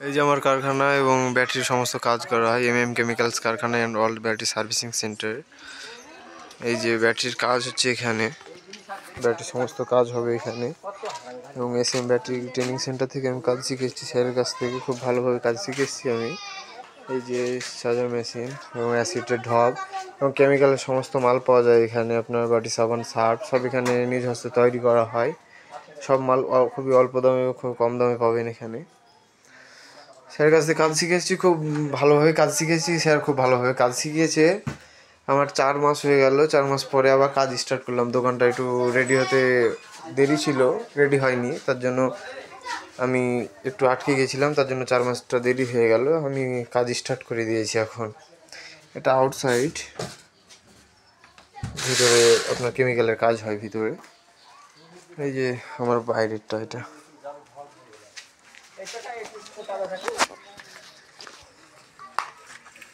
এই যে আমার কারখানা এবং ব্যাটারির সমস্ত কাজ করা হয় কেমিক্যালস কারখানা and world battery servicing centre. এই যে ব্যাটারির কাজ হচ্ছে এখানে, ব্যাটারির সমস্ত কাজ হবে এখানে। এবং ব্যাটারি ট্রেনিং সেন্টার থেকে আমি কাজ শিখেছি, স্যারের কাছ থেকে খুব ভালোভাবে কাজ শিখেছি আমি। এই যে সাজার মেশিন এবং অ্যাসিডের ঢপ এবং কেমিক্যালের সমস্ত মাল পাওয়া যায় এখানে। আপনার বাটি সাবান সার্ফ সব এখানে নিজ হস্তে তৈরি করা হয়। সব মাল খুবই অল্প দামে খুব কম দামে পাবেন এখানে। স্যারের কাছ থেকে কাজ শিখেছি, খুব ভালোভাবে কাজ শিখেছি। স্যার খুব ভালোভাবে কাজ শিখিয়েছে। আমার 4 মাস হয়ে গেল। 4 মাস পরে আবার কাজ স্টার্ট করলাম। দোকানটা একটু রেডি হতে দেরি ছিল, রেডি হয়নি, তার জন্য আমি একটু আটকে গেছিলাম, তার জন্য 4 মাসটা দেরি হয়ে গেল। আমি কাজ স্টার্ট করে দিয়েছি এখন। এটা আউটসাইড, ভিতরে আপনার কেমিক্যালের কাজ হয় ভিতরে। এই যে আমার বাইরেরটা এটা।